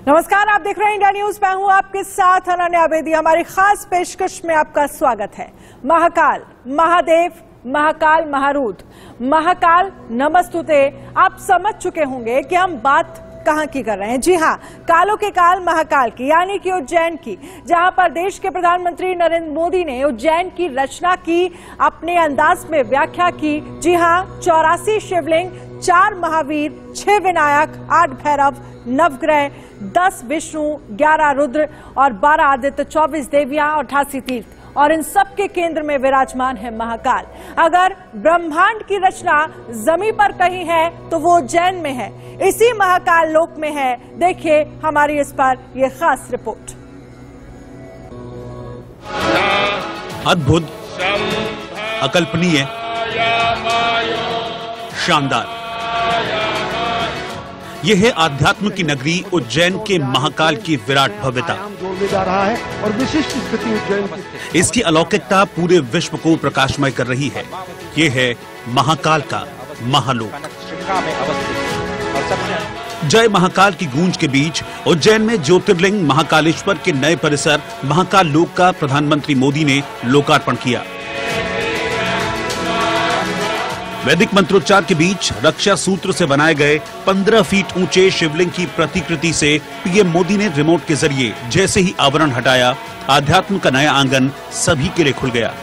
नमस्कार, आप देख रहे हैं इंडिया न्यूज। मैं हूं आपके साथ अनन्या बेदी। हमारी खास पेशकश में आपका स्वागत है। महाकाल, महादेव, महाकाल, महारूद, महाकाल नमस्तुते। आप समझ चुके होंगे कि हम बात कहां की कर रहे हैं। जी हां, कालों के काल महाकाल की, यानी कि उज्जैन की, जहां पर देश के प्रधानमंत्री नरेंद्र मोदी ने उज्जैन की रचना की, अपने अंदाज में व्याख्या की। जी हां, 84 शिवलिंग, 4 महावीर, 6 विनायक, 8 भैरव, 9 ग्रह, 10 विष्णु, 11 रुद्र और 12 आदित्य, 24 देवियां और 88 तीर्थ, और इन सब के केंद्र में विराजमान है महाकाल। अगर ब्रह्मांड की रचना जमीन पर कहीं है तो वो उज्जैन में है, इसी महाकाल लोक में है। देखिए हमारी इस पर यह खास रिपोर्ट। अद्भुत, अकल्पनीय, शानदार, यह है आध्यात्म की नगरी उज्जैन के महाकाल की विराट भव्यता। जा रहा है और विशिष्ट स्थिति उज्जैन की। इसकी अलौकिकता पूरे विश्व को प्रकाशमय कर रही है। ये है महाकाल का महालोक। जय महाकाल की गूंज के बीच उज्जैन में ज्योतिर्लिंग महाकालेश्वर के नए परिसर महाकाल लोक का प्रधानमंत्री मोदी ने लोकार्पण किया। वैदिक मंत्रोच्चार के बीच रक्षा सूत्र से बनाए गए 15 फीट ऊंचे शिवलिंग की प्रतिकृति से पीएम मोदी ने रिमोट के जरिए जैसे ही आवरण हटाया, आध्यात्म का नया आंगन सभी के लिए खुल गया।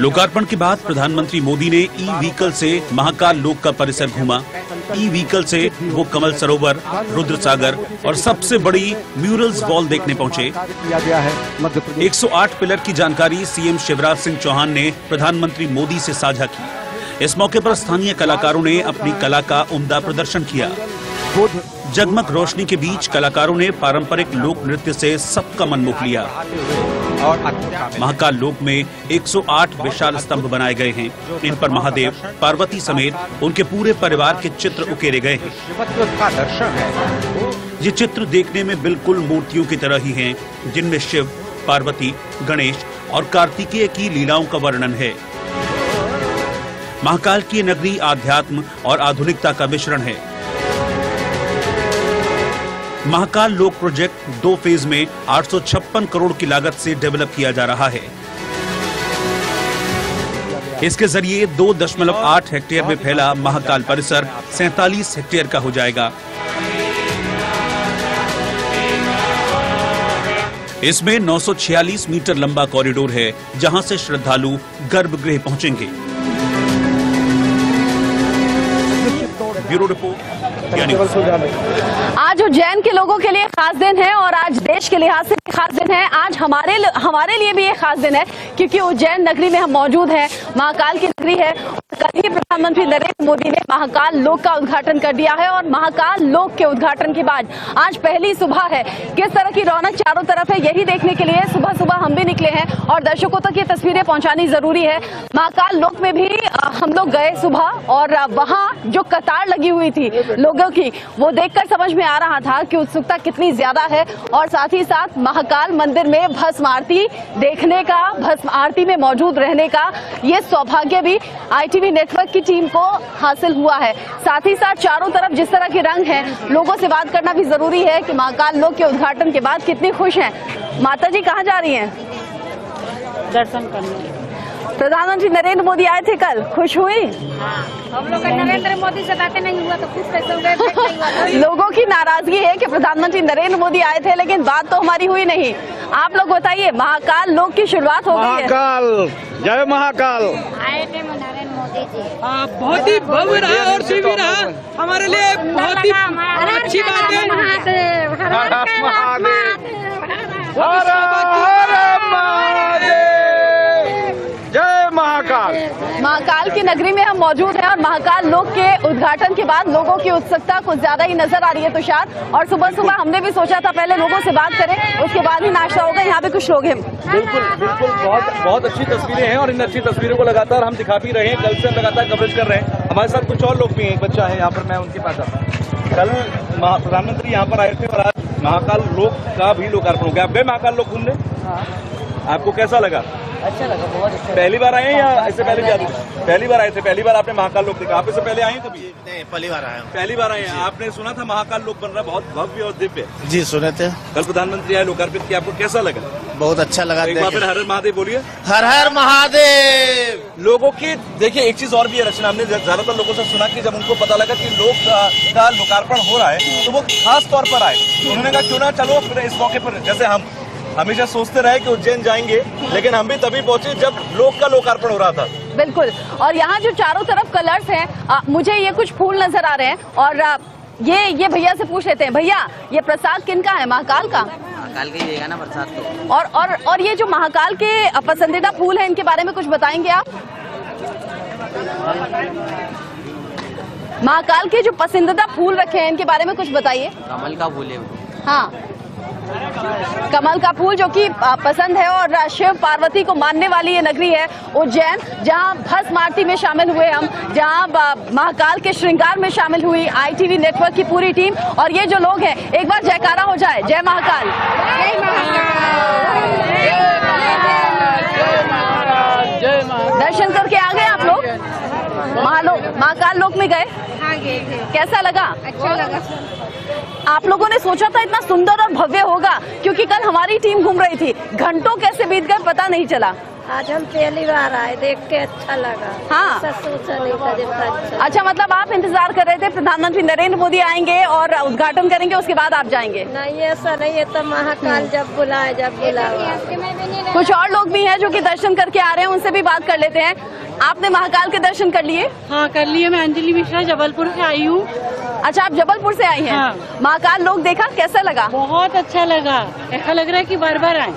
लोकार्पण के बाद प्रधानमंत्री मोदी ने ई व्हीकल से महाकाल लोक का परिसर घूमा। ई व्हीकल से वो कमल सरोवर, रुद्र सागर और सबसे बड़ी म्यूरल्स वॉल देखने पहुंचे। 108 पिलर की जानकारी सीएम शिवराज सिंह चौहान ने प्रधानमंत्री मोदी से साझा की। इस मौके पर स्थानीय कलाकारों ने अपनी कला का उम्दा प्रदर्शन किया। जगमग रोशनी के बीच कलाकारों ने पारंपरिक लोक नृत्य से सबका मन मोह लिया। महाकाल लोक में 108 विशाल स्तंभ बनाए गए हैं। इन पर महादेव, पार्वती समेत उनके पूरे परिवार के चित्र उकेरे गए हैं। ये चित्र देखने में बिल्कुल मूर्तियों की तरह ही हैं, जिनमें शिव, पार्वती, गणेश और कार्तिकेय की लीलाओं का वर्णन है। महाकाल की नगरी आध्यात्म और आधुनिकता का मिश्रण है। महाकाल लोक प्रोजेक्ट 2 फेज में 856 करोड़ की लागत से डेवलप किया जा रहा है। इसके जरिए 2.8 हेक्टेयर में फैला महाकाल परिसर 47 हेक्टेयर का हो जाएगा। इसमें 946 मीटर लंबा कॉरिडोर है, जहां से श्रद्धालु गर्भगृह पहुंचेंगे। Bureau report. आज उज्जैन के लोगों के लिए खास दिन है और आज देश के लिहाज से खास दिन है। आज हमारे लिए भी ये खास दिन है, क्योंकि उज्जैन नगरी में हम मौजूद हैं। महाकाल की नगरी है। कल ही प्रधानमंत्री नरेंद्र मोदी ने महाकाल लोक का उद्घाटन कर दिया है और महाकाल लोक के उद्घाटन के बाद आज पहली सुबह है। किस तरह की रौनक चारों तरफ है, यही देखने के लिए सुबह सुबह हम भी निकले हैं और दर्शकों तक ये तस्वीरें पहुंचानी जरूरी है। महाकाल लोक में भी हम लोग गए सुबह और वहां जो कतार लगी हुई थी लोगों की, वो देखकर समझ में आ रहा था कि उत्सुकता कितनी ज्यादा है। और साथ ही साथ महाकाल मंदिर में भस्म आरती देखने का, भस्म आरती में मौजूद रहने का ये सौभाग्य भी ITV नेटवर्क की टीम को हासिल हुआ है। साथ ही साथ चारों तरफ जिस तरह के रंग हैं, लोगों से बात करना भी जरूरी है कि महाकाल लोक के उद्घाटन के बाद कितनी खुश हैं। माता जी कहाँ जा रही हैं? दर्शन करने। प्रधानमंत्री नरेंद्र मोदी आए थे कल, खुश हुई? हम लोग नरेंद्र मोदी से बातें नहीं हुआ तो खुश कैसे हुए? लोगों की नाराजगी है कि प्रधानमंत्री नरेंद्र मोदी आए थे लेकिन बात तो हमारी हुई नहीं। आप लोग बताइए, महाकाल लोक की शुरुआत हो गई है। महाकाल, जय महाकाल। आए थे नरेंद्र मोदी जी। बहुत ही भव्य रहा और दिव्य रहा, हमारे लिए बहुत ही अच्छी बात है। जय महाकाल। महाकाल की नगरी में हम मौजूद हैं और महाकाल लोक के उद्घाटन के बाद लोगों की उत्सुकता कुछ ज्यादा ही नजर आ रही है तुषार। और सुबह सुबह हमने भी सोचा था पहले लोगों से बात करें, उसके बाद ही नाश्ता होगा। यहाँ पे कुछ लोग हैं। बिल्कुल बिल्कुल, बहुत अच्छी तस्वीरें हैं और इन अच्छी तस्वीरों को लगातार हम दिखा भी रहे हैं। कल से हम लगातार कवरेज कर रहे हैं। हमारे साथ कुछ और लोग भी हैं। एक बच्चा है यहाँ पर, मैं उनके पास आता हूँ। कल प्रधानमंत्री यहाँ पर आए थे और आज महाकाल लोक का भी लोकार्पण हो गया। आप गए महाकाल लोक घूमने? आपको कैसा लगा? अच्छा लगा, बहुत अच्छा। पहली बार आए हैं या इससे पहले भी आते थे? पहली बार आए थे। पहली बार आपने महाकाल लोक देखा। आप इससे पहले आए हैं कभी? नहीं, पहली बार आया हूँ। पहली बार आए हैं। आपने सुना था महाकाल लोक बन रहा है, बहुत भव्य और दिव्य? जी सुने थे। कल प्रधानमंत्री आए, लोकार्पित किया, आपको कैसा लगा? बहुत अच्छा लगा। एक बार फिर हर हर महादेव बोलिए। हर हर महादेव। लोगों की देखिए एक चीज और भी है रचना, हमने ज्यादातर लोगों से सुना कि जब उनको पता लगा कि लोक का लोकार्पण हो रहा है तो वो खास तौर पर आए। उन्होंने कहा क्यों ना चलो फिर इस मौके पर, जैसे हम हमेशा सोचते रहे कि उज्जैन जाएंगे, लेकिन हम भी तभी पहुंचे जब लोक का लोकार्पण हो रहा था। बिल्कुल। और यहाँ जो चारों तरफ कलर्स हैं, मुझे ये कुछ फूल नजर आ रहे हैं और ये भैया से पूछ लेते हैं। भैया, ये प्रसाद किनका है? महाकाल का? महाकाल का ही ना प्रसाद तो। और ये जो महाकाल के पसंदीदा फूल हैं, इनके बारे में कुछ बताएंगे आप? महाकाल के जो पसंदीदा फूल रखे हैं, इनके बारे में कुछ बताइए। कमल का फूल है। हाँ, कमल का फूल जो कि पसंद है। और शिव पार्वती को मानने वाली ये नगरी है उज्जैन, जहां भस्म आरती में शामिल हुए हम, जहां महाकाल के श्रृंगार में शामिल हुई ITV नेटवर्क की पूरी टीम। और ये जो लोग हैं, एक बार जयकारा हो जाए, जय महाकाल। दर्शन करके आ गए आप लोग? महाकाल लोक में गए? हाँ, गए थे। कैसा लगा? अच्छा लगा। आप लोगों ने सोचा था इतना सुंदर और भव्य होगा? क्योंकि कल हमारी टीम घूम रही थी, घंटों कैसे बीत गए पता नहीं चला। आज हम पहली बार आए, देख के अच्छा लगा। हाँ, सोचा नहीं था जितना अच्छा। मतलब आप इंतजार कर रहे थे प्रधानमंत्री नरेंद्र मोदी आएंगे और उद्घाटन करेंगे, उसके बाद आप जाएंगे? नहीं, ऐसा नहीं है। तो महाकाल जब बुलाए, जब बुलाए। कुछ और लोग भी हैं जो कि दर्शन करके आ रहे हैं, उनसे भी बात कर लेते हैं। आपने महाकाल के दर्शन कर लिए? हाँ, कर लिए। मैं अंजलि मिश्रा जबलपुर से आई हूँ। अच्छा, आप जबलपुर से आई हैं? हाँ। महाकाल लोक देखा, कैसा लगा? बहुत अच्छा लगा, ऐसा लग रहा है कि बार बार आए।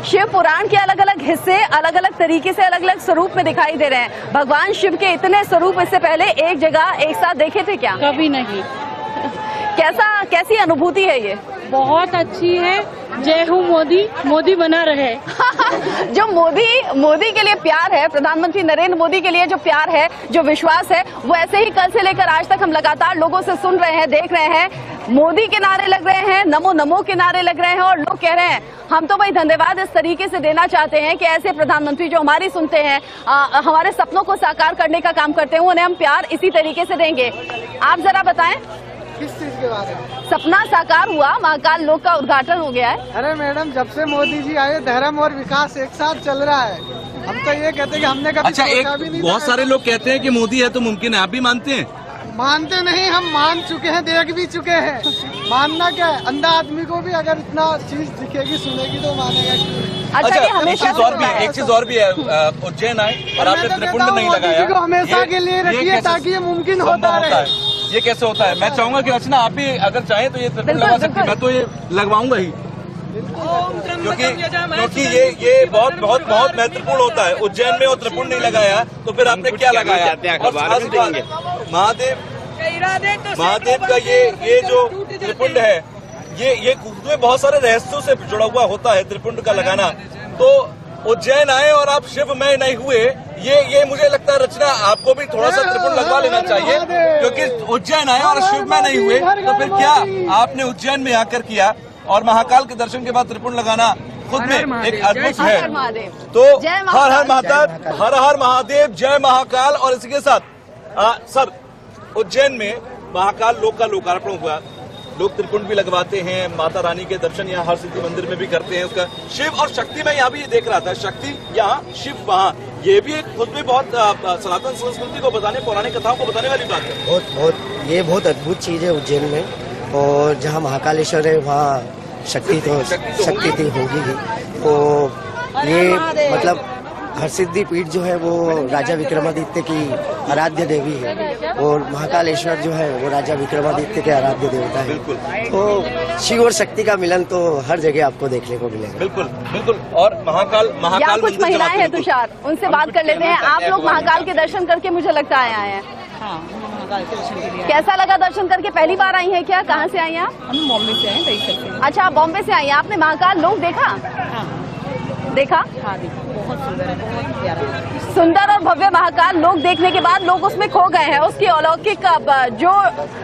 शिव पुराण के अलग अलग हिस्से अलग अलग तरीके से अलग अलग स्वरूप में दिखाई दे रहे हैं। भगवान शिव के इतने स्वरूप इससे पहले एक जगह एक साथ देखे थे क्या? कभी नहीं। कैसी अनुभूति है ये? बहुत अच्छी है। जय हो मोदी, मोदी बना रहे। जो मोदी के लिए प्यार है, प्रधानमंत्री नरेंद्र मोदी के लिए जो प्यार है, जो विश्वास है, वो ऐसे ही कल से लेकर आज तक हम लगातार लोगों से सुन रहे हैं, देख रहे हैं। मोदी के नारे लग रहे हैं, नमो नमो के नारे लग रहे हैं और लोग कह रहे हैं हम तो भाई धन्यवाद इस तरीके से देना चाहते हैं कि ऐसे प्रधानमंत्री जो हमारी सुनते हैं, हमारे सपनों को साकार करने का काम करते हैं, उन्हें हम प्यार इसी तरीके से देंगे। आप जरा बताएं किस चीज के बारे में? सपना साकार हुआ, महाकाल लोक का उद्घाटन हो गया है। अरे मैडम, जब से मोदी जी आए धर्म और विकास एक साथ चल रहा है। हम तो ये कहते हैं कि हमने कभी सोचा भी नहीं। बहुत सारे लोग कहते हैं कि मोदी है तो मुमकिन है, आप भी मानते हैं? मानते नहीं, हम मान चुके हैं, देख भी चुके हैं। मानना क्या है, अंधा आदमी को भी अगर इतना चीज दिखेगी सुनेगी तो मानेगा। अच्छा, एक चीज और भी है, उज्जैन आए और आपने त्रिपुंड नहीं लगाया। हमेशा के लिए रखिए ताकि ये मुमकिन होता रहे। ये कैसे होता है? मैं चाहूंगा कि अर्चना आप भी अगर चाहें तो ये त्रिपुंड लगा सकती है। मैं तो ये लगवाऊंगा ही, क्योंकि ये बहुत बहुत बहुत महत्वपूर्ण होता है। उज्जैन में वो त्रिपुंड नहीं लगाया तो फिर आपने क्या लगाया? महादेव का ये जो त्रिपुंड है, ये में बहुत सारे रहस्यों से जुड़ा हुआ होता है त्रिपुंड का लगाना। तो उज्जैन आए और आप शिवमय नहीं हुए, ये मुझे लगता है रचना आपको भी थोड़ा सा त्रिपुंड लगवा लेना चाहिए, क्योंकि उज्जैन आए और शिवमय नहीं हुए तो फिर क्या आपने उज्जैन में आकर किया? और महाकाल के दर्शन के बाद त्रिपुंड लगाना खुद में एक अद्भुत है। तो हर हर महादेव, हर हर महादेव, जय महाकाल। और इसी के साथ सर, उज्जैन में महाकाल लोक का लोकार्पण हुआ, लोग त्रिपुंड भी लगवाते हैं, माता रानी के दर्शन यहाँ हर सिद्धि मंदिर में भी करते हैं। उसका शिव और शक्ति में यहाँ भी देख रहा था, शक्ति यहाँ, शिव वहाँ, ये भी एक खुद में बहुत सनातन संस्कृति को बताने, पौराणिक कथाओं को बताने वाली बात है। ये बहुत अद्भुत चीज है उज्जैन में। और जहाँ महाकालेश्वर है वहाँ शक्ति तो होगी ही। तो ये मतलब हरसिद्धि पीठ जो है वो राजा विक्रमादित्य की आराध्य देवी है और महाकालेश्वर जो है वो राजा विक्रमादित्य के आराध्य देवता है। तो शिव और शक्ति का मिलन तो हर जगह आपको देखने को मिलेगा। बिल्कुल बिल्कुल। और महाकाल कुछ महिलाएं हैं तुषार, उनसे बात कर लेते हैं। आप लोग महाकाल के दर्शन करके मुझे लगता है आए हैं। हाँ, महाकाल के दर्शन के लिए। कैसा लगा दर्शन करके? पहली बार आई हैं क्या? कहाँ से आई हैं आप? हम बॉम्बे से आए हैं। अच्छा, आप बॉम्बे से आई हैं। आपने महाकाल लोक देखा? हाँ देखा? हाँ देखा, बहुत सुंदर है, बहुत प्यारा। सुंदर और भव्य महाकाल लोक देखने के बाद लोग उसमें खो गए हैं। उसकी अलौकिक जो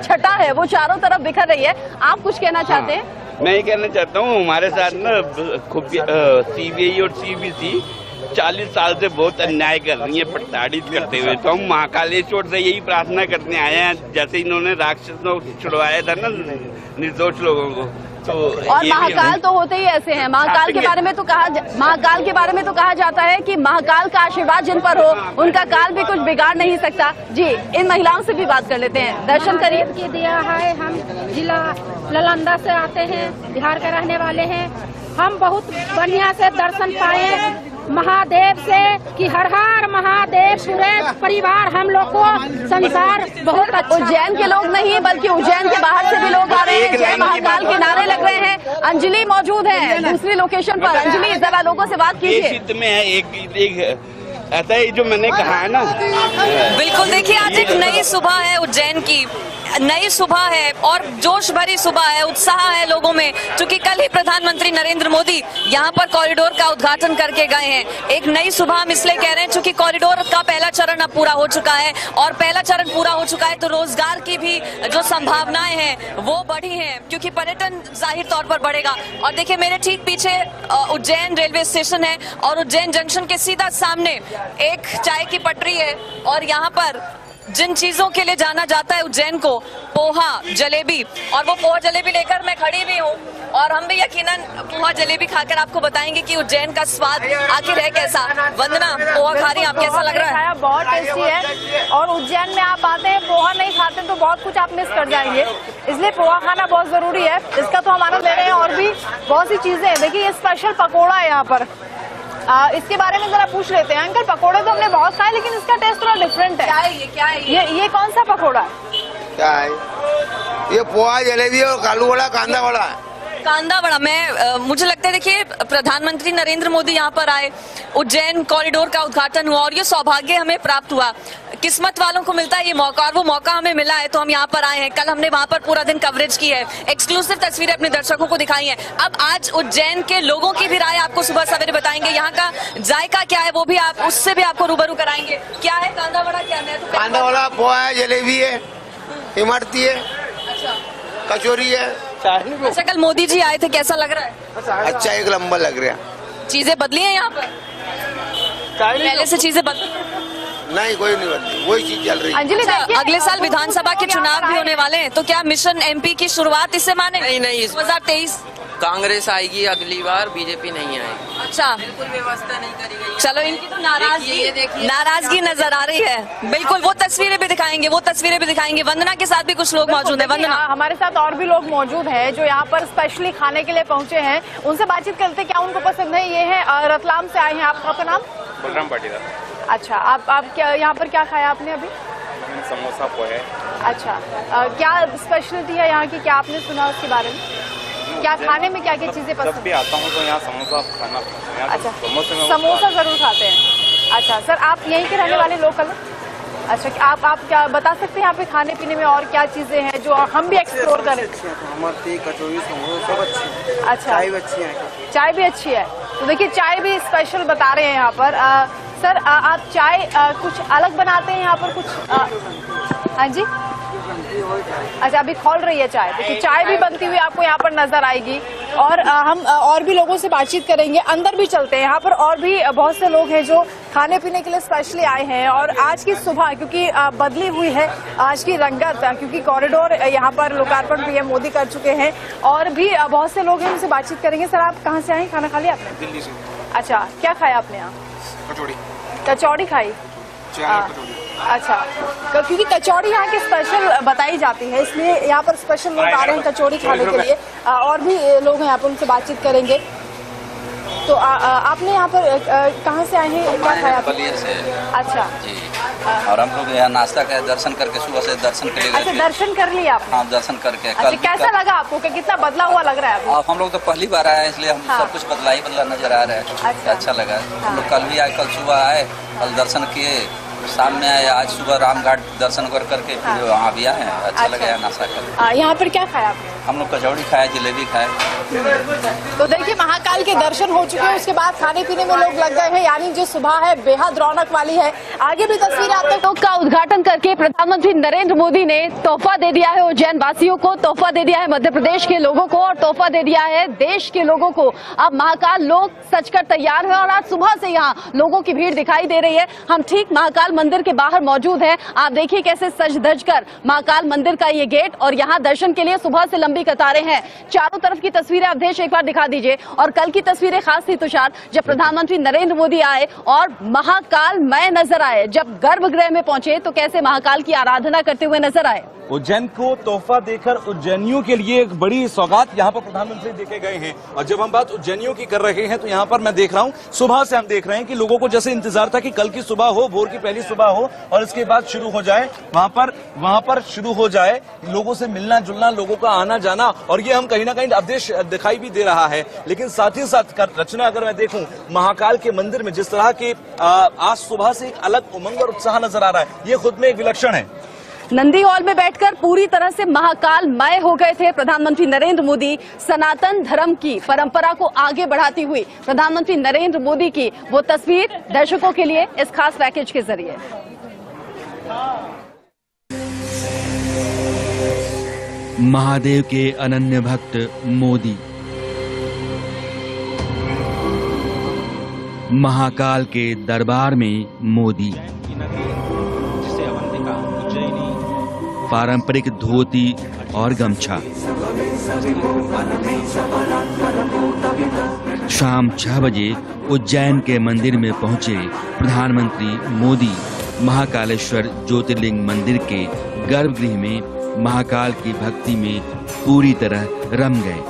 छटा है वो चारों तरफ बिखर रही है। आप कुछ कहना चाहते हैं? मैं ये कहना चाहता हूँ हमारे साथ ना CBI और CBC 40 साल से बहुत अन्याय कर रही है, प्रताड़ित करते हुए। तो हम महाकालेश्वर से यही प्रार्थना करने आए हैं, जैसे इन्होंने राक्षसों को छुड़वाया था ना निर्दोष लोगों को। तो और महाकाल तो होते ही ऐसे हैं। महाकाल के बारे में तो कहा जाता है कि महाकाल का आशीर्वाद जिन पर हो उनका काल भी कुछ बिगाड़ नहीं सकता। जी, इन महिलाओं से भी बात कर लेते हैं। दर्शन करिए। की दिया है, हम जिला नालंदा से आते हैं, बिहार के रहने वाले हैं। हम बहुत बढ़िया से दर्शन पाए महादेव से कि हर हर महादेव। पूरे परिवार हम लोग को संसार बहुत अच्छा। उज्जैन के लोग नहीं बल्कि उज्जैन के बाहर से भी लोग आ रहे हैं, जय महाकाल के नारे लग रहे हैं। अंजलि मौजूद है दूसरी लोकेशन पर। अंजलि, जरा लोगों से बात कीजिए। सिद्ध में है एक ऐसा ही जो मैंने कहा है ना। बिल्कुल, देखिए आज एक नई सुबह है, उज्जैन की नई सुबह है और जोश भरी सुबह है, उत्साह है लोगों में, क्योंकि कल ही प्रधानमंत्री नरेंद्र मोदी यहाँ पर कॉरिडोर का उद्घाटन करके गए हैं। एक नई सुबह हम इसलिए कह रहे हैं क्योंकि कॉरिडोर का पहला चरण अब पूरा हो चुका है और पहला चरण पूरा हो चुका है तो रोजगार की भी जो संभावनाएं हैं वो बढ़ी हैं, क्योंकि पर्यटन जाहिर तौर पर बढ़ेगा। और देखिए मेरे ठीक पीछे उज्जैन रेलवे स्टेशन है और उज्जैन जंक्शन के सीधा सामने एक चाय की पटरी है और यहाँ पर जिन चीजों के लिए जाना जाता है उज्जैन को, पोहा जलेबी, और वो पोहा जलेबी लेकर मैं खड़ी भी हूँ और हम भी यकीनन पोहा जलेबी खाकर आपको बताएंगे कि उज्जैन का स्वाद आखिर है कैसा। वंदना, पोहा खा रही हैं आप, कैसा लग रहा है? बहुत टेस्टी है और उज्जैन में आप आते हैं, पोहा नहीं खाते तो बहुत कुछ आप मिस कर जाएंगे, इसलिए पोहा खाना बहुत जरूरी है। इसका तो हमारा ले रहे हैं और भी बहुत सी चीजें हैं। देखिए ये स्पेशल पकौड़ा है यहाँ पर, इसके बारे में जरा पूछ लेते हैं। अंकल, पकोड़े तो हमने बहुत खाए लेकिन इसका टेस्ट थोड़ा डिफरेंट है। क्या है ये कौन सा पकोड़ा है? क्या है ये? पोहा जलेबी और आलू वड़ा, कांदा वड़ा। कांदा वड़ा। मुझे लगता है देखिए प्रधानमंत्री नरेंद्र मोदी यहाँ पर आए, उज्जैन कॉरिडोर का उद्घाटन हुआ और ये सौभाग्य हमें प्राप्त हुआ। किस्मत वालों को मिलता है ये मौका और वो मौका हमें मिला है तो हम यहाँ पर आए हैं। कल हमने वहाँ पर पूरा दिन कवरेज की है, एक्सक्लूसिव तस्वीरें अपने दर्शकों को दिखाई हैं। अब आज उज्जैन के लोगों की भी राय आपको सुबह सवेरे बताएंगे, यहाँ का जायका क्या है वो भी आप उससे भी आपको रूबरू कराएंगे। क्या है कांदा वड़ा? क्या है? कांदा वड़ा, पोहा है, जलेबी है, इमरती है, कचौरी है। अच्छा, कल मोदी जी आए थे, कैसा लग रहा है? अच्छा, एक नंबर लग रहा है। चीजें बदली हैं यहाँ पर? पहले से चीजें बदली? नहीं, कोई नहीं बदली, वही चीज चल रही है। अंजलि, अगले साल विधानसभा के चुनाव भी होने वाले हैं तो क्या मिशन MP की शुरुआत इससे माने? नहीं, 2023 कांग्रेस आएगी अगली बार, बीजेपी नहीं आएगी। अच्छा, बिल्कुल व्यवस्था नहीं करी गई। चलो, इनकी तो नाराजगी नजर आ रही है। बिल्कुल, वो तस्वीरें भी दिखाएंगे। वंदना के साथ भी कुछ लोग मौजूद हैं। वंदना, हमारे साथ और भी लोग मौजूद हैं जो यहाँ पर स्पेशली खाने के लिए पहुँचे हैं, उनसे बातचीत करते क्या उनको पसंद है। ये है रतलाम से आए हैं, आपका नाम? बलराम पाटीदार। अच्छा, आप क्या यहाँ पर क्या खाया आपने अभी? समोसा पोहे। अच्छा, क्या स्पेशलिटी है यहाँ की, क्या आपने सुना उसके बारे में? क्या खाने में क्या क्या चीजें पसंद? जब भी आता हूँ तो यहाँ समोसा खाना। अच्छा, समोसा जरूर खाते हैं। अच्छा सर, आप यहीं के रहने वाले लोकल? अच्छा, आप क्या बता सकते हैं यहाँ पे खाने पीने में और क्या चीजें हैं जो हम भी एक्सप्लोर करें? हमारी कचौरी, समोसा सब अच्छी है। अच्छा, चाय भी अच्छी है। चाय भी अच्छी है, तो देखिए चाय भी स्पेशल बता रहे हैं यहाँ पर। सर, आप चाय कुछ अलग बनाते हैं यहाँ पर कुछ? हाँ जी, अच्छा, अभी खोल रही है चाय। देखिए चाय भी बनती हुई आपको यहाँ पर नजर आएगी और हम और भी लोगों से बातचीत करेंगे, अंदर भी चलते हैं। यहाँ पर और भी बहुत से लोग हैं जो खाने पीने के लिए स्पेशली आए हैं और आज की सुबह क्योंकि बदली हुई है आज की रंगत, क्योंकि कॉरिडोर यहाँ पर लोकार्पण PM मोदी कर चुके हैं और भी बहुत से लोग हैं, उनसे बातचीत करेंगे। सर, आप कहाँ से आए? खाना खा लिया आपने? दिल्ली से। अच्छा, क्या खाया आपने यहाँ? कचौड़ी खाई? अच्छा, क्योंकि कचौड़ी यहाँ की स्पेशल बताई जाती है इसलिए यहाँ पर स्पेशल लोग आ रहे हैं कचौड़ी खाने के लिए। और भी लोग हैं यहाँ पर, उनसे बातचीत करेंगे। तो आपने यहाँ पर कहाँ से आए हैं, क्या खाया? बलिया से। अच्छा जी, और हम लोग यहाँ नाश्ता का दर्शन करके सुबह से दर्शन के लिए। अच्छा, दर्शन कर लिया आपने? हाँ, दर्शन करके। अच्छा, कैसा लगा आपको, कितना बदला हुआ लग रहा है? हम लोग तो पहली बार आए हैं इसलिए हम सब कुछ बदला नजर आ रहा है। अच्छा लगा। हम लोग कल भी आए, कल सुबह आए, कल दर्शन किए, शाम में आए, आज सुबह रामघाट दर्शन करके फिर वहाँ भी आए हैं। अच्छा लगा नाश्ता कर। यहाँ पर क्या खाया आपने? हम लोग कचौड़ी खाए, जलेबी खाए। तो देखिए महाकाल के दर्शन हो चुके हैं, उसके बाद खाने पीने में लोग लग गए हैं, यानी जो सुबह है बेहद रौनक वाली है। आगे भी तस्वीरें आते हैं। का उद्घाटन करके प्रधानमंत्री नरेंद्र मोदी ने तोहफा दे दिया है उज्जैन वासियों को, तोहफा दे दिया है मध्य प्रदेश के लोगों को और तोहफा दे दिया है देश के लोगों को। अब महाकाल लोग सजकर तैयार है और आज सुबह से यहाँ लोगों की भीड़ दिखाई दे रही है। हम ठीक महाकाल मंदिर के बाहर मौजूद हैं। आप देखिए कैसे सज धज कर महाकाल मंदिर का ये गेट और यहाँ दर्शन के लिए सुबह से लंबी कतारें हैं। चारों तरफ की तस्वीरें अवधेश एक बार दिखा दीजिए। और कल की तस्वीरें खास थी तुषार, जब प्रधानमंत्री नरेंद्र मोदी आए और महाकाल मय नजर आए। जब गर्भगृह में पहुंचे तो कैसे महाकाल की आराधना करते हुए नजर आए। उज्जैन को तोहफा देकर उज्जैनियों के लिए एक बड़ी सौगात यहाँ पर प्रधानमंत्री देके गए हैं। और जब हम बात उज्जैनियों की कर रहे हैं तो यहाँ पर मैं देख रहा हूँ, सुबह से हम देख रहे हैं कि लोगों को जैसे इंतजार था कि कल की सुबह हो, भोर की पहली सुबह हो और इसके बाद शुरू हो जाए, वहां पर शुरू हो जाए लोगों से मिलना जुलना, लोगों का आना जाना। और ये हम कहीं ना कहीं अवधेश दिखाई भी दे रहा है। लेकिन साथ ही साथ रचना अगर मैं देखूं महाकाल के मंदिर में, जिस तरह की आज सुबह से एक अलग उमंग और उत्साह नजर आ रहा है, ये खुद में एक विलक्षण है। नंदी हॉल में बैठकर पूरी तरह से महाकाल मय हो गए थे प्रधानमंत्री नरेंद्र मोदी। सनातन धर्म की परंपरा को आगे बढ़ाती हुई प्रधानमंत्री नरेंद्र मोदी की वो तस्वीर दर्शकों के लिए इस खास पैकेज के जरिए। महादेव के अनन्य भक्त मोदी, महाकाल के दरबार में मोदी, पारंपरिक धोती और गमछा। शाम 6 बजे उज्जैन के मंदिर में पहुंचे प्रधानमंत्री मोदी। महाकालेश्वर ज्योतिर्लिंग मंदिर के गर्भगृह में महाकाल की भक्ति में पूरी तरह रम गए।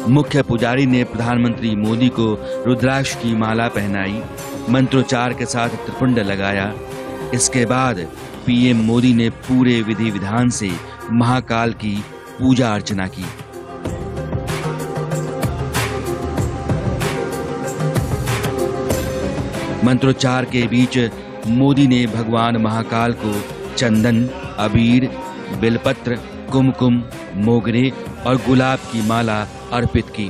मुख्य पुजारी ने प्रधानमंत्री मोदी को रुद्राक्ष की माला पहनाई, मंत्रोच्चार के साथ त्रिपुंड लगाया। इसके बाद पीएम मोदी ने पूरे विधि विधान से महाकाल की पूजा अर्चना की। मंत्रोच्चार के बीच मोदी ने भगवान महाकाल को चंदन, अबीर, बेलपत्र, कुमकुम, मोगरे और गुलाब की माला अर्पित की।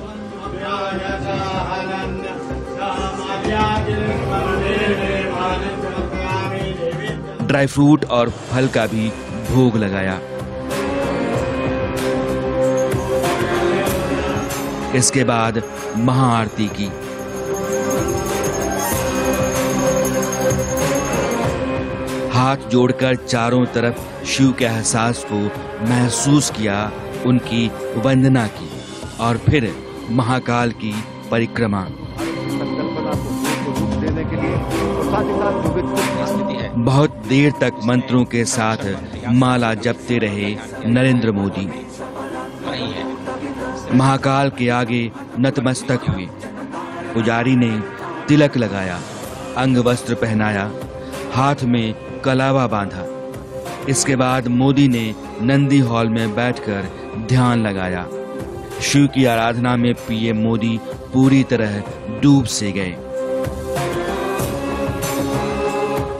ड्राई फ्रूट और फल का भी भोग लगाया। इसके बाद महाआरती की। हाथ जोड़कर चारों तरफ शिव के एहसास को महसूस किया, उनकी वंदना की और फिर महाकाल की परिक्रमा। बहुत देर तक मंत्रों के साथ माला जपते रहे नरेंद्र मोदी। महाकाल के आगे नतमस्तक हुए। पुजारी ने तिलक लगाया, अंग वस्त्र पहनाया, हाथ में कलावा बांधा। इसके बाद मोदी ने नंदी हॉल में बैठकर ध्यान लगाया। शिव की आराधना में पीएम मोदी पूरी तरह डूब से गए।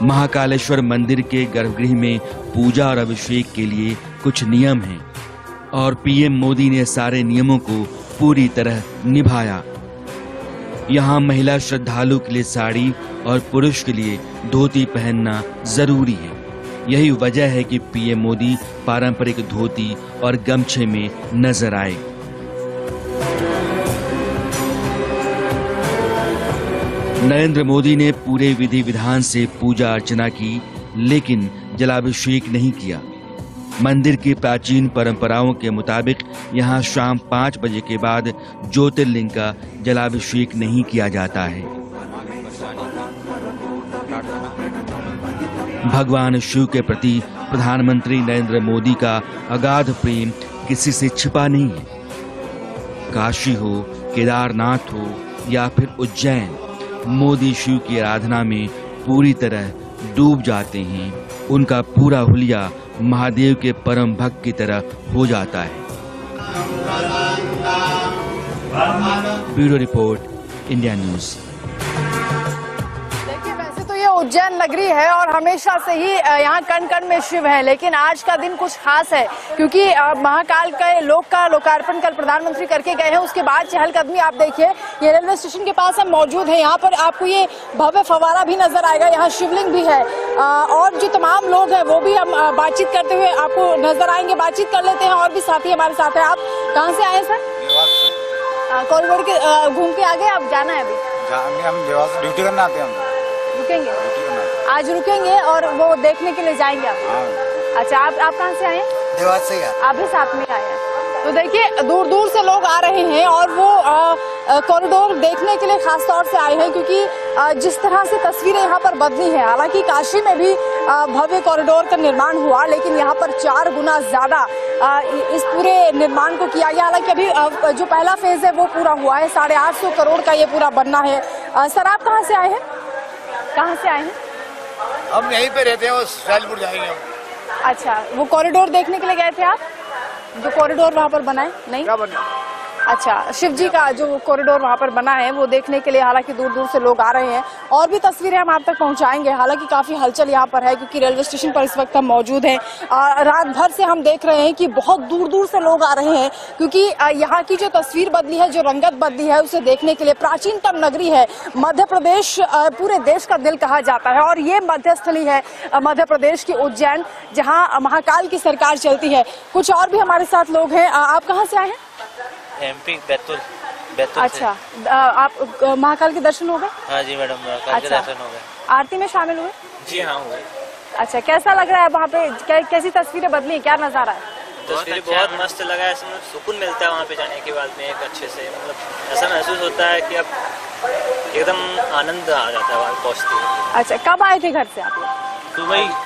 महाकालेश्वर मंदिर के गर्भगृह में पूजा और अभिषेक के लिए कुछ नियम हैं और पीएम मोदी ने सारे नियमों को पूरी तरह निभाया। यहाँ महिला श्रद्धालु के लिए साड़ी और पुरुष के लिए धोती पहनना जरूरी है। यही वजह है कि पीएम मोदी पारंपरिक धोती और गमछे में नजर आए। नरेंद्र मोदी ने पूरे विधि विधान से पूजा अर्चना की, लेकिन जलाभिषेक नहीं किया। मंदिर की प्राचीन परंपराओं के मुताबिक यहाँ शाम 5 बजे के बाद ज्योतिर्लिंग का जलाभिषेक नहीं किया जाता है। भगवान शिव के प्रति प्रधानमंत्री नरेंद्र मोदी का अगाध प्रेम किसी से छिपा नहीं है। काशी हो, केदारनाथ हो या फिर उज्जैन, मोदी शिव की आराधना में पूरी तरह डूब जाते हैं। उनका पूरा हुलिया महादेव के परम भक्त की तरह हो जाता है। Bureau report, India news. देखिए वैसे तो ये उज्जैन नगरी है और हमेशा से ही यहाँ कण कण में शिव है, लेकिन आज का दिन कुछ खास है क्योंकि महाकाल के लोकार्पण कल प्रधानमंत्री करके गए हैं। उसके बाद चहलकदमी आप देखिए, ये रेलवे स्टेशन के पास हम मौजूद हैं। यहाँ पर आपको ये भव्य फव्वारा भी नजर आएगा, यहाँ शिवलिंग भी है और जो तमाम लोग हैं वो भी हम बातचीत करते हुए आपको नजर आएंगे। बातचीत कर लेते हैं और भी साथी हमारे साथ है। आप कहाँ से आए सर? कॉरिडोर के घूम के आगे आप जाना है? अभी हम देवास ड्यूटी करने आते हैं। हम रुकेंगे आज, रुकेंगे और वो देखने के लिए जाएंगे आप? अच्छा, आप कहाँ से आए? देवास से। आप भी साथ में आए हैं? तो देखिए दूर दूर से लोग आ रहे हैं और वो कॉरिडोर देखने के लिए खास तौर से आए हैं क्योंकि जिस तरह से तस्वीरें यहाँ पर बदली हैं, हालांकि काशी में भी भव्य कॉरिडोर का निर्माण हुआ, लेकिन यहाँ पर 4 गुना ज्यादा इस पूरे निर्माण को किया गया। हालांकि अभी जो पहला फेज है वो पूरा हुआ है, 850 करोड़ का ये पूरा बनना है। सर आप कहाँ से आए हैं? कहाँ से आए हैं? हम यहीं पे रहते हैं और सैलपुर जाएंगे हम। अच्छा, वो कॉरिडोर देखने के लिए गए थे आप? जो कॉरिडोर वहाँ पर बना है? नहीं, क्या बना? अच्छा, शिव जी का जो कॉरिडोर वहाँ पर बना है वो देखने के लिए हालांकि दूर दूर से लोग आ रहे हैं और भी तस्वीरें हम आप तक पहुँचाएंगे। हालांकि काफी हलचल यहाँ पर है क्योंकि रेलवे स्टेशन पर इस वक्त हम मौजूद हैं। रात भर से हम देख रहे हैं कि बहुत दूर दूर से लोग आ रहे हैं क्योंकि यहाँ की जो तस्वीर बदली है, जो रंगत बदली है, उसे देखने के लिए। प्राचीनतम नगरी है मध्य प्रदेश, पूरे देश का दिल कहा जाता है और ये मध्यस्थली है मध्य प्रदेश की उज्जैन, जहाँ महाकाल की सरकार चलती है। कुछ और भी हमारे साथ लोग हैं। आप कहाँ से आए हैं? एमपी बैतूल। अच्छा, आप महाकाल के दर्शन हो गए? हाँ जी मैडम, महाकाल के दर्शन हो गए। आरती में शामिल हुए? जी हाँ, हुए। अच्छा, कैसा लग रहा है वहाँ पे? कैसी तस्वीरें बदली, क्या नजारा है? तस्वीरें बहुत मस्त लगा है, इसमें सुकून मिलता है वहाँ पे जाने के बाद में। एक अच्छे से मतलब ऐसा महसूस होता है कि अब एकदम आनंद आ जाता है वहाँ पहुँचते हुए। अच्छा, कब आए थे घर से आप लोग?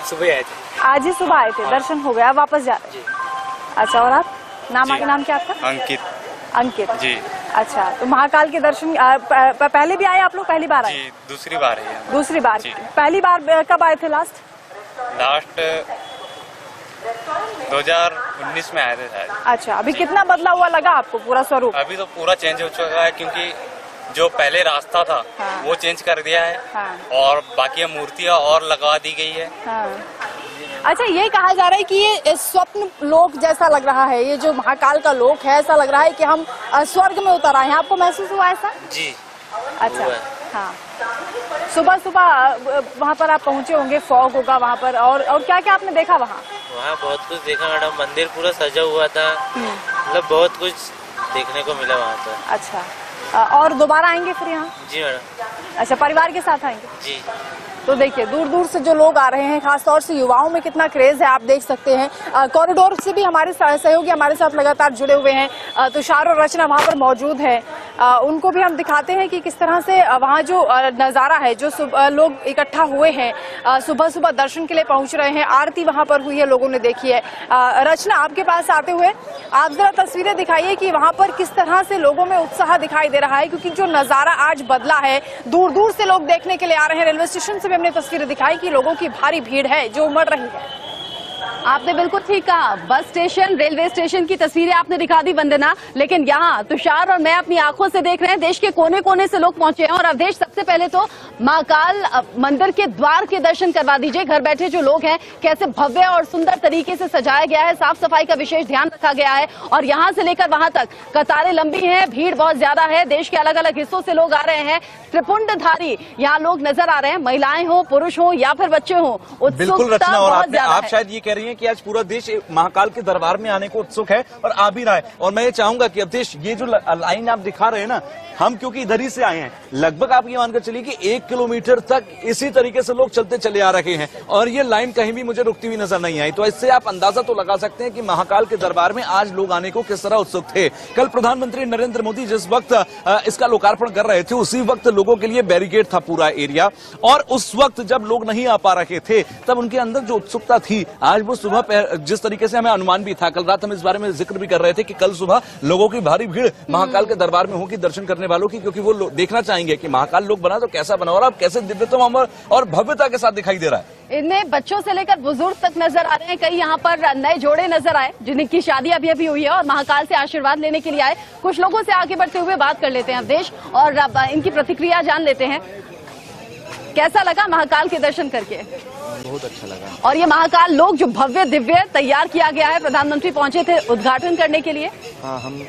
सुबह आए थे। आज ही सुबह आए थे, दर्शन हो गया, वापस जा रहे? अच्छा, और आप नाम क्या आपका? अंकित जी। अच्छा, तो महाकाल के दर्शन पहले भी आए आप लोग? पहली बार आए? जी, दूसरी बार है। दूसरी बार? पहली बार कब आए थे? लास्ट 2019 में आए थे शायद। अच्छा, अभी कितना बदला हुआ लगा आपको पूरा स्वरूप? अभी तो पूरा चेंज हो चुका है क्योंकि जो पहले रास्ता था वो चेंज कर दिया है और बाकी मूर्तियाँ और लगा दी गई है। अच्छा, ये कहा जा रहा है कि ये स्वप्न लोक जैसा लग रहा है, ये जो महाकाल का लोक है, ऐसा लग रहा है कि हम स्वर्ग में उतर आए हैं। आपको महसूस हुआ ऐसा? जी। अच्छा, हाँ। सुबह सुबह वहाँ पर आप पहुँचे होंगे, फॉग होगा वहाँ पर, और क्या क्या आपने देखा वहाँ? वहाँ बहुत कुछ देखा मैडम, मंदिर पूरा सजा हुआ था, मतलब बहुत कुछ देखने को मिला वहाँ पर। अच्छा, और दोबारा आएंगे फिर यहाँ? जी मैडम। अच्छा, परिवार के साथ आएंगे? जी। तो देखिए दूर दूर से जो लोग आ रहे हैं, खासतौर से युवाओं में कितना क्रेज है आप देख सकते हैं। कॉरिडोर से भी हमारे सहयोगी हमारे साथ लगातार जुड़े हुए हैं। तुषार और रचना वहां पर मौजूद है, उनको भी हम दिखाते हैं कि किस तरह से वहां जो नजारा है, जो लोग इकट्ठा हुए हैं, सुबह सुबह दर्शन के लिए पहुंच रहे हैं। आरती वहां पर हुई है, लोगों ने देखी है। रचना, आपके पास आते हुए आप जरा तस्वीरें दिखाइए कि वहां पर किस तरह से लोगों में उत्साह दिखाई दे रहा है, क्योंकि जो नजारा आज बदला है, दूर दूर से लोग देखने के लिए आ रहे हैं। रेलवे स्टेशन से भी हमने तस्वीरें दिखाई कि लोगों की भारी भीड़ है जो उमड़ रही है। आपने बिल्कुल ठीक कहा, बस स्टेशन, रेलवे स्टेशन की तस्वीरें आपने दिखा दी वंदना, लेकिन यहाँ तुषार और मैं अपनी आंखों से देख रहे हैं देश के कोने कोने से लोग पहुंचे हैं। और अवधेश, सबसे पहले तो महाकाल मंदिर के द्वार के दर्शन करवा दीजिए। घर बैठे जो लोग हैं, कैसे भव्य और सुंदर तरीके से सजाया गया है, साफ सफाई का विशेष ध्यान रखा गया है और यहाँ से लेकर वहां तक कतारें लंबी हैं, भीड़ बहुत ज्यादा है। देश के अलग अलग हिस्सों से लोग आ रहे हैं, त्रिपुंडधारी यहाँ लोग नजर आ रहे हैं, महिलाएं हो, पुरुष हो या फिर बच्चे हो। बिल्कुल रचना, और आप शायद ये कह रही हैं कि आज पूरा देश महाकाल के दरबार में आने को उत्सुक है और आ भी रहा है। और मैं ये चाहूंगा कि अवधेश, ये जो लाइन आप दिखा रहे हैं ना, हम क्योंकि इधर ही से आए हैं, लगभग आप ये मानकर चलिए कि 1 किलोमीटर तक इसी तरीके से लोग चलते चले आ रहे हैं और ये लाइन कहीं भी मुझे रुकती हुई नजर नहीं आई। तो इससे आप अंदाजा तो लगा सकते हैं कि महाकाल के दरबार में आज लोग आने को किस तरह उत्सुक थे। कल प्रधानमंत्री नरेंद्र मोदी जिस वक्त इसका लोकार्पण कर रहे थे, उसी वक्त लोगों के लिए बैरिकेड था पूरा एरिया, और उस वक्त जब लोग नहीं आ पा रहे थे तब उनके अंदर जो उत्सुकता थी, आज वो सुबह जिस तरीके से हमें अनुमान भी था, कल रात हम इस बारे में जिक्र भी कर रहे थे कि कल सुबह लोगों की भारी भीड़ महाकाल के दरबार में होगी दर्शन करने वालों की, क्योंकि वो देखना चाहेंगे कि महाकाल लोग बना तो कैसा बना और अब कैसे दिव्यतम और भव्यता के साथ दिखाई दे रहा है। इनमें बच्चों से लेकर बुजुर्ग तक नजर आ रहे हैं। कई यहाँ पर नए जोड़े नजर आए जिनकी शादी अभी अभी हुई है और महाकाल से आशीर्वाद लेने के लिए आए। कुछ लोगों से आगे बढ़ते हुए बात कर लेते हैं अवधेश और इनकी प्रतिक्रिया जान लेते हैं। कैसा लगा महाकाल के दर्शन करके? बहुत अच्छा लगा। और ये महाकाल लोक जो भव्य दिव्य तैयार किया गया है, प्रधानमंत्री पहुंचे थे उद्घाटन करने के लिए। हाँ, हम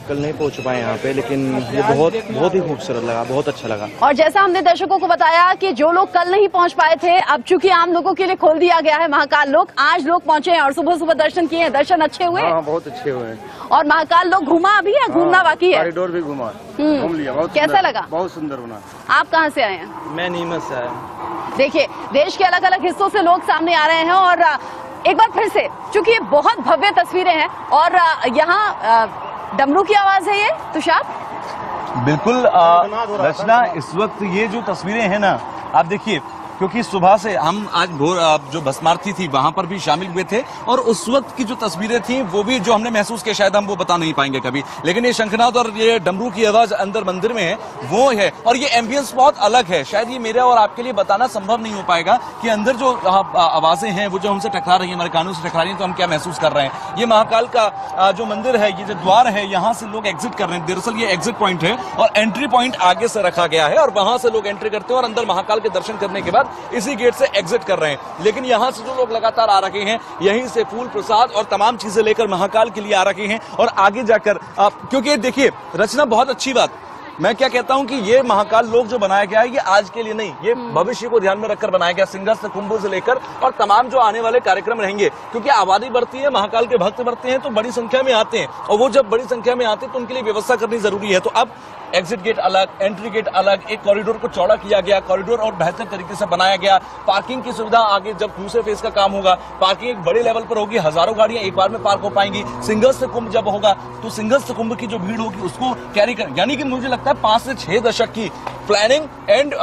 कल नहीं पहुंच पाए यहाँ पे, लेकिन ये बहुत ही खूबसूरत लगा, बहुत अच्छा लगा। और जैसा हमने दर्शकों को बताया कि जो लोग कल नहीं पहुंच पाए थे, अब चूंकि आम लोगों के लिए खोल दिया गया है महाकाल लोक, आज लोग पहुंचे हैं और सुबह सुबह दर्शन किए हैं। दर्शन अच्छे हुए? हाँ, बहुत अच्छे हुए हैं। और महाकाल लोक घूमा अभी या घूमना बाकी है? कॉरिडोर भी घूम लिया। बहुत कैसा लगा? बहुत सुंदर बना। आप कहाँ से आए हैं? मैं नीमच से आया। देखिए, देश के अलग अलग हिस्सों से लोग सामने आ रहे हैं और एक बार फिर से, चूंकि ये बहुत भव्य तस्वीरें हैं और यहाँ डमरू की आवाज है ये, तुषार? बिल्कुल रचना, इस वक्त ये जो तस्वीरें हैं ना, आप देखिए, क्योंकि सुबह से हम आज भोर जो भस्मार्थी थी वहां पर भी शामिल हुए थे और उस वक्त की जो तस्वीरें थी वो भी जो हमने महसूस किया, शायद हम वो बता नहीं पाएंगे कभी, लेकिन ये शंखनाद और ये डमरू की आवाज अंदर मंदिर में है, वो है। और ये एम्बियंस बहुत अलग है, शायद ये मेरे और आपके लिए बताना संभव नहीं हो पाएगा कि अंदर जो आवाजें हैं वो जो हमसे टकरा रही है, हमारे कानों से टकरा रही है, तो हम क्या महसूस कर रहे हैं। ये महाकाल का जो मंदिर है, ये जो द्वार है, यहाँ से लोग एग्जिट कर रहे हैं। दरअसल ये एग्जिट पॉइंट है और एंट्री पॉइंट आगे से रखा गया है और वहां से लोग एंट्री करते हैं और अंदर महाकाल के दर्शन करने के बाद इसी गेट से एग्जिट कर रहे हैं। लेकिन यहां से जो लोग लगातार आ रहे हैं, यहीं से फूल प्रसाद और तमाम चीजें लेकर महाकाल के लिए आ रहे हैं और आगे जाकर क्योंकि देखिए रचना, बहुत अच्छी बात, मैं क्या कहता हूं कि ये महाकाल लोक जो बनाया गया है, ये आज के लिए नहीं, ये भविष्य को ध्यान में रखकर बनाया गया। सिंहस्थ कुंभ से लेकर और तमाम जो आने वाले कार्यक्रम रहेंगे, क्योंकि आबादी बढ़ती है, महाकाल के भक्त बढ़ते हैं तो बड़ी संख्या में आते हैं और वो जब बड़ी संख्या में आते हैं तो उनके लिए व्यवस्था करनी जरूरी है। तो अब एग्जिट गेट अलग, एंट्री गेट अलग, एक कॉरिडोर को चौड़ा किया गया, कॉरिडोर और बेहतर तरीके से बनाया गया। पार्किंग की सुविधा आगे जब दूसरे फेज का काम होगा, पार्किंग एक बड़े लेवल पर होगी, हजारों गाड़ियां एक बार में पार्क हो पाएंगी। सिंहस्थ कुंभ जब होगा तो सिंहस्थ कुंभ की जो भीड़ होगी उसको कैरी कर, यानी कि मुझे लगता है 5 से 6 दशक की प्लानिंग एंड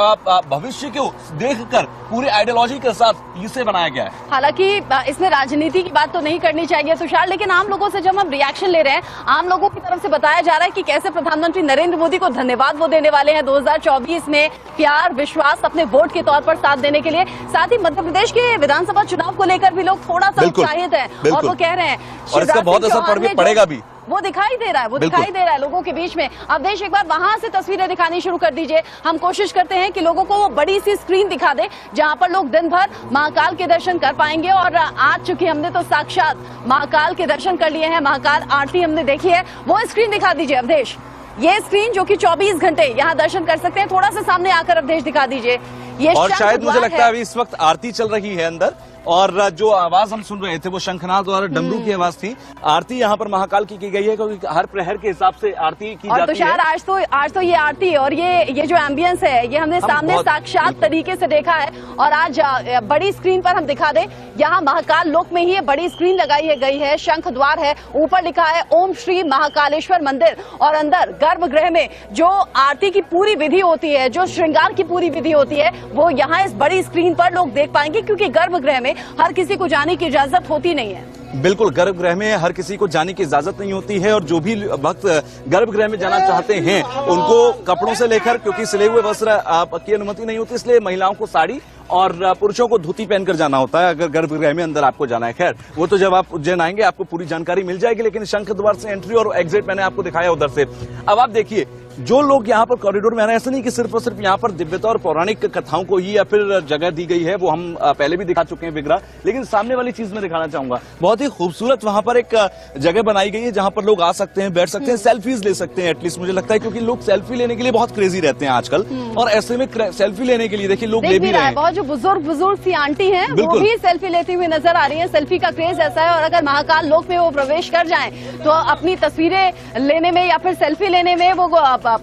भविष्य को देखकर पूरी आइडियोलॉजी के साथ इसे बनाया गया है। हालांकि इसमें राजनीति की बात तो नहीं करनी चाहिए तुषार, लेकिन आम लोगों से जब हम रिएक्शन ले रहे हैं, आम लोगों की तरफ से बताया जा रहा है कि कैसे प्रधानमंत्री नरेंद्र मोदी को धन्यवाद वो देने वाले हैं 2024 में, प्यार विश्वास अपने वोट के तौर पर साथ देने के लिए। साथ ही मध्य प्रदेश के विधानसभा चुनाव को लेकर भी लोग थोड़ा सा उत्साहित है और वो कह रहे हैं, और इसका बहुत असर पड़ेगा भी, वो दिखाई दे रहा है, वो दिखाई दे रहा है लोगों के बीच में। अब देश एक बार वहां से तस्वीरें दिखानी शुरू कर दीजिए। हम कोशिश करते हैं कि लोगों को वो बड़ी सी स्क्रीन दिखा दे जहां पर लोग दिन भर महाकाल के दर्शन कर पाएंगे। और आज चूंकि हमने तो साक्षात महाकाल के दर्शन कर लिए हैं, महाकाल आरती हमने देखी है, वो स्क्रीन दिखा दीजिए अवधेश। ये स्क्रीन जो कि 24 घंटे यहाँ दर्शन कर सकते हैं, थोड़ा सा सामने आकर अवधेश दिखा दीजिए। ये और शायद मुझे लगता है अभी इस वक्त आरती चल रही है अंदर, और जो आवाज हम सुन रहे थे वो शंखनाद और डमरू की आवाज थी। आरती यहाँ पर महाकाल की गई है क्योंकि हर प्रहर के हिसाब से आरती की जाती है। तुषार, आज तो ये आरती और ये जो एम्बियंस है, ये हमने सामने साक्षात तरीके से देखा है। और आज बड़ी स्क्रीन पर हम दिखा दें, यहाँ महाकाल लोक में ही ये बड़ी स्क्रीन लगाई गई है, शंख द्वार है, ऊपर लिखा है ओम श्री महाकालेश्वर मंदिर, और अंदर गर्भगृह में जो आरती की पूरी विधि होती है, जो श्रृंगार की पूरी विधि होती है, वो यहाँ इस बड़ी स्क्रीन पर लोग देख पाएंगे, क्योंकि गर्भगृह में हर किसी को जाने की इजाजत होती नहीं है। बिल्कुल, गर्भगृह में हर किसी को जाने की इजाजत नहीं होती है, और जो भी भक्त गर्भगृह में जाना चाहते हैं उनको कपड़ों से लेकर, क्योंकि सिले हुए वस्त्र की अनुमति नहीं होती, इसलिए महिलाओं को साड़ी और पुरुषों को धोती पहनकर जाना होता है अगर गर्भगृह में अंदर आपको जाना है। खैर, वो तो जब आप उज्जैन आएंगे आपको पूरी जानकारी मिल जाएगी, लेकिन शंख द्वार से एंट्री और एग्जिट मैंने आपको दिखाया उधर से। अब आप देखिए, जो लोग यहाँ पर कॉरिडोर में आ रहे हैं, ऐसा नहीं कि सिर्फ और सिर्फ यहाँ पर दिव्यता और पौराणिक कथाओं को ही या फिर जगह दी गई है, वो हम पहले भी दिखा चुके हैं विग्रह, लेकिन सामने वाली चीज में दिखाना चाहूंगा। बहुत ही खूबसूरत वहां पर एक जगह बनाई गई है जहां पर लोग आ सकते हैं, बैठ सकते हैं, सेल्फीज ले सकते हैं एटलीस्ट, मुझे लगता है, क्योंकि लोग सेल्फी लेने के लिए बहुत क्रेजी रहते हैं आजकल, और ऐसे में सेल्फी लेने के लिए देखिए लोग ले भी रहे हैं। बहुत जो बुजुर्ग सी आंटी हैं वो भी सेल्फी लेती हुई नजर आ रही है। सेल्फी का क्रेज ऐसा है, और अगर महाकाल लोक में वो प्रवेश कर जाएं तो अपनी तस्वीरें लेने में या फिर सेल्फी लेने में वो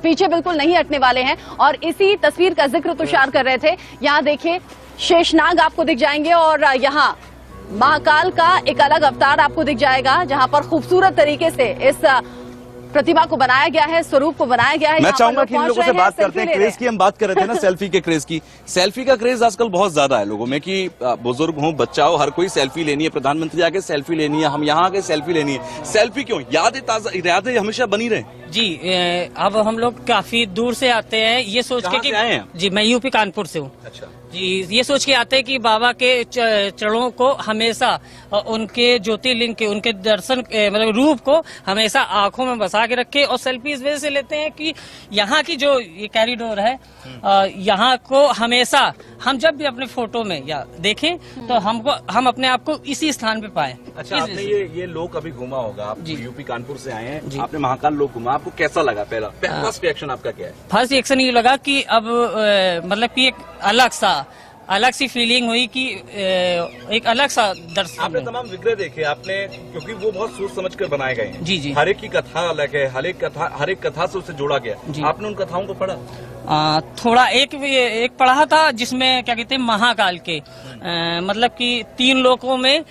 पीछे बिल्कुल नहीं हटने वाले हैं। और इसी तस्वीर का जिक्र तुषार कर रहे थे, यहाँ देखिए शेषनाग आपको दिख जाएंगे, और यहाँ महाकाल का एक अलग अवतार आपको दिख जाएगा, जहां पर खूबसूरत तरीके से इस प्रतिमा को बनाया गया है, स्वरूप को बनाया गया है। मैं चाहूंगा कि इन लोगों से बात करते हैं, क्रेज की हम बात कर रहे थे ना, सेल्फी के क्रेज की। सेल्फी का क्रेज आजकल बहुत ज्यादा है लोगों में, कि बुजुर्ग हो, बच्चा हो, हर कोई सेल्फी लेनी है, प्रधानमंत्री आके सेल्फी लेनी है, हम यहाँ आके सेल्फी लेनी है। सेल्फी क्यों? यादें हमेशा बनी रहे। जी अब हम लोग काफी दूर से आते हैं ये सोच के कि आए हैं? जी मैं यूपी कानपुर से हूँ। अच्छा जी ये सोच के आते हैं कि बाबा के चरणों को हमेशा उनके ज्योतिर्लिंग के उनके दर्शन मतलब रूप को हमेशा आंखों में बसा के रखे और सेल्फी इस वजह से लेते हैं कि यहाँ की जो ये कॉरिडोर है यहाँ को हमेशा हम जब भी अपने फोटो में या देखें तो हम अपने आप को इसी स्थान पे पाए। अच्छा आपने ये लोग अभी घूमा होगा, आप यूपी कानपुर से आए हैं, आपने महाकाल लोक घूमा, आपको कैसा लगा? पहला फर्स्ट रिएक्शन आपका क्या है? फर्स्ट रिएक्शन ये लगा कि अब मतलब कि एक अलग सी फीलिंग हुई कि एक अलग सा दर्शन। आपने तमाम विग्रह देखे आपने, क्योंकि वो बहुत सोच समझ कर बनाए गए हैं। जी हर एक की कथा अलग है, हर एक कथा से उसे जोड़ा गया। आपने उन कथाओं को पढ़ा? थोड़ा एक पढ़ा था जिसमें क्या कहते हैं महाकाल के मतलब कि 3 लोकों में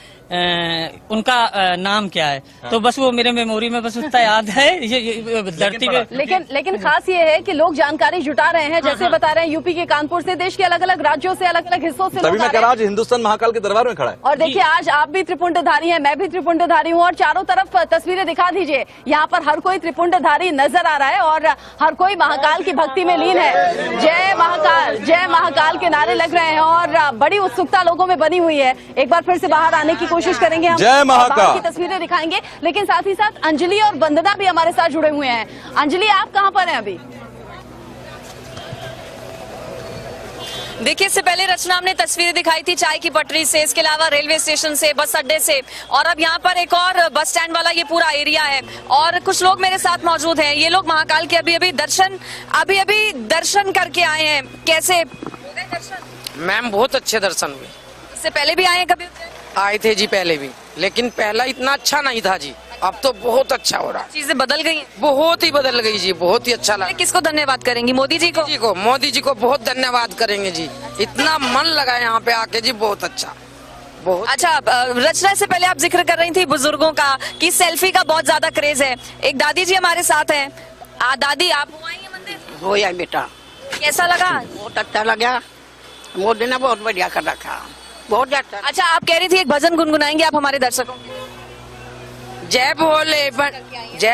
उनका नाम क्या है, तो बस वो मेरे मेमोरी में बस उतना याद है। ये धरती पे लेकिन खास ये है कि लोग जानकारी जुटा रहे हैं, जैसे बता रहे हैं यूपी के कानपुर से, देश के अलग अलग राज्यों से, अलग अलग हिस्सों से। तभी मैं कह रहा हूं हिंदुस्तान महाकाल के दरबार में खड़ा है। और देखिए आज आप भी त्रिपुंडधारी हैं, मैं भी त्रिपुंडधारी हूँ और चारों तरफ तस्वीरें दिखा दीजिए। यहाँ पर हर कोई त्रिपुंडधारी नजर आ रहा है और हर कोई महाकाल की भक्ति में लीन है। जय महाकाल के नारे लग रहे हैं और बड़ी उत्सुकता लोगों में बनी हुई है। एक बार फिर से बाहर आने की कोशिश करेंगे हम, जय महाकाल की तस्वीरें दिखाएंगे, लेकिन साथ ही साथ अंजलि और वंदना भी हमारे साथ जुड़े हुए हैं। अंजलि आप कहां पर हैं अभी? देखिए इससे पहले रचना हमने तस्वीरें दिखाई थी चाय की पटरी से, इसके अलावा रेलवे स्टेशन से, बस अड्डे से, और अब यहाँ पर एक और बस स्टैंड वाला ये पूरा एरिया है और कुछ लोग मेरे साथ मौजूद हैं। ये लोग महाकाल के अभी दर्शन करके आए हैं। कैसे दर्शन? मैम बहुत अच्छे दर्शन हुए। इससे पहले भी आए हैं कभी? आए थे जी पहले भी, लेकिन पहला इतना अच्छा नहीं था जी, अब तो बहुत अच्छा हो रहा है। चीजें बदल गई, बहुत ही बदल गई जी, बहुत ही अच्छा लगा। किसको धन्यवाद करेंगी? मोदी जी को? मोदी जी को बहुत धन्यवाद करेंगे जी, इतना मन लगा यहाँ पे आके जी, बहुत अच्छा। बहुत अच्छा रचना, से पहले आप जिक्र कर रही थी बुजुर्गों का कि सेल्फी का बहुत ज्यादा क्रेज है। एक दादी जी हमारे साथ हैं। दादी आप हो आई हैं मंदिर? हो या बेटा, कैसा लगा? बहुत अच्छा लगा, मोदी ने बहुत बढ़िया कर रखा, बहुत अच्छा। अच्छा आप कह रही थी एक भजन गुनगुनाएंगे आप हमारे दर्शकों के? जय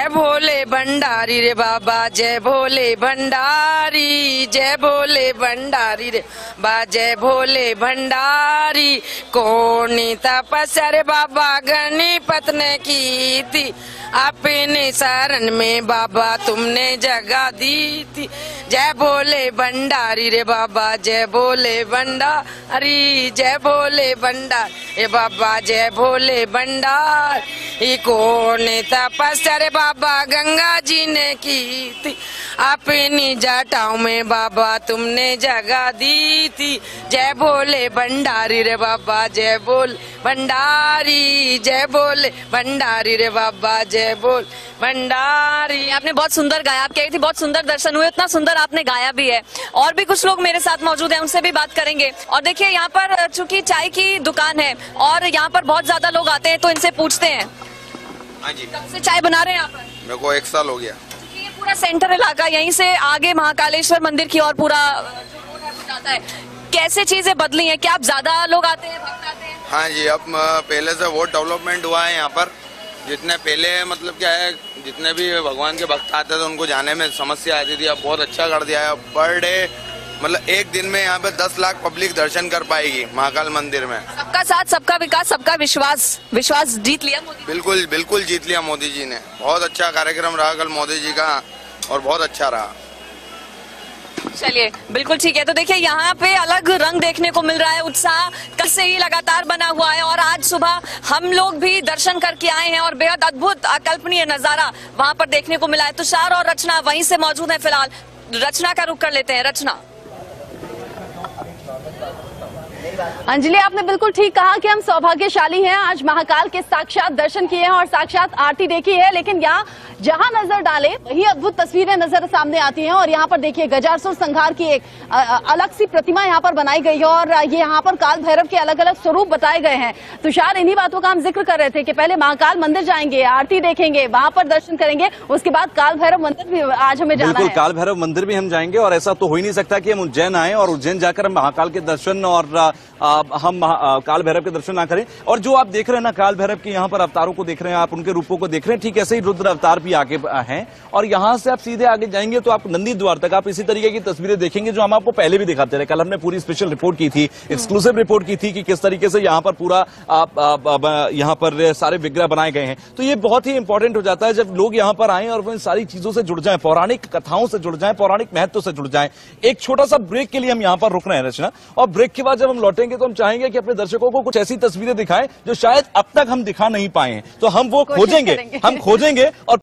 भोले भंडारी रे बाबा, जय भोले भंडारी, जय भोले भंडारी रे बा, जय भोले भंडारी। कोनी तपस्या रे बाबा गणपत ने की थी, अपने शरण में बाबा तुमने जगह दी थी। जय भोले भंडारी रे बाबा, जय भोले भंडारी, जय भोले भंडारी रे बाबा, जय भोले भंडारी। कौन तपस्या रे बाबा गंगा जी ने की थी, अपनी जटाओं में बाबा तुमने जगह दी थी। जय भोले भंडारी रे बाबा, जय भोले भंडारी, जय भोले भंडारी रे बाबा, जय बोल भंडारी। आपने बहुत सुंदर गाया, आप कह रही थी बहुत सुंदर दर्शन हुए, इतना सुंदर आपने गाया भी है। और भी कुछ लोग मेरे साथ मौजूद हैं, उनसे भी बात करेंगे। और देखिए यहाँ पर चूंकि चाय की दुकान है और यहाँ पर बहुत ज्यादा लोग आते हैं तो इनसे पूछते हैं। हाँ जी। कब से चाय बना रहे हैं यहाँ पर? मेरे को 1 साल हो गया। ये पूरा सेंटर इलाका, यहीं से आगे महाकालेश्वर मंदिर की और पूरा जाता है। कैसे चीजें बदली हैं? क्या अब ज्यादा लोग आते हैं, भक्त आते हैं? हाँ जी, अब पहले से बहुत डेवलपमेंट हुआ है यहाँ पर। जितने पहले मतलब क्या है, जितने भी भगवान के भक्त आते थे उनको जाने में समस्या आती थी, अब बहुत अच्छा कर दिया है। पर डे मतलब एक दिन में यहाँ पे 10 लाख पब्लिक दर्शन कर पाएगी महाकाल मंदिर में। सबका साथ, सबका विकास, सबका विश्वास जीत लिया मोदी। बिल्कुल जीत लिया मोदी जी ने। बहुत अच्छा कार्यक्रम रहा कल मोदी जी का और बहुत अच्छा रहा। चलिए बिल्कुल ठीक है। तो देखिए यहाँ पे अलग रंग देखने को मिल रहा है, उत्साह कल से ही लगातार बना हुआ है और आज सुबह हम लोग भी दर्शन करके आए हैं और बेहद अद्भुत अकल्पनीय नजारा वहां पर देखने को मिला है। तुषार और रचना वहीं से मौजूद है। फिलहाल रचना का रुख कर लेते हैं। रचना। अंजलि आपने बिल्कुल ठीक कहा कि हम सौभाग्यशाली हैं, आज महाकाल के साक्षात दर्शन किए हैं और साक्षात आरती देखी है। लेकिन यहाँ जहां नजर डाले वही अद्भुत तस्वीरें नजर सामने आती हैं। और यहाँ पर देखिए गजासुर संहार की एक अलग सी प्रतिमा यहाँ पर बनाई गई है और ये यहाँ पर काल भैरव के अलग अलग स्वरूप बताए गए हैं। तुषार, इन्हीं बातों का हम जिक्र कर रहे थे कि पहले महाकाल मंदिर जाएंगे, आरती देखेंगे, वहां पर दर्शन करेंगे, उसके बाद काल भैरव मंदिर भी आज हमें जाना है। बिल्कुल, काल भैरव मंदिर भी हम जाएंगे और ऐसा तो हो ही नहीं सकता कि हम उज्जैन आए और उज्जैन जाकर हम महाकाल के दर्शन और हम काल भैरव के दर्शन ना करें। और जो आप देख रहे हैं ना, काल भैरव के यहाँ पर अवतारों को देख रहे हैं आप, उनके रूपों को देख रहे हैं, ठीक ऐसे ही रुद्र अवतार भी आगे हैं। और यहाँ से आप सीधे आगे जाएंगे तो आप नंदी द्वार तक आप इसी तरीके की तस्वीरें देखेंगे जो हम आपको पहले भी दिखाते रहे। कल हमने पूरी स्पेशल रिपोर्ट की थी, एक्सक्लूसिव रिपोर्ट की थी कि किस तरीके से यहाँ पर पूरा यहाँ पर सारे विग्रह बनाए गए हैं। तो ये बहुत ही इंपॉर्टेंट हो जाता है जब लोग यहाँ पर आए और वो इन सारी चीजों से जुड़ जाएं, पौराणिक कथाओं से जुड़ जाएं, पौराणिक महत्व से जुड़ जाएं। एक छोटा सा ब्रेक के लिए हम यहाँ पर रुक रहे हैं रचना, और ब्रेक के बाद जब हम लौटेंगे तो हम चाहेंगे कि अपने दर्शकों को कुछ ऐसी तस्वीरें दिखाएं जो शायद अब तक हम दिखा नहीं पाए हैं। तो हम वो खोजेंगे और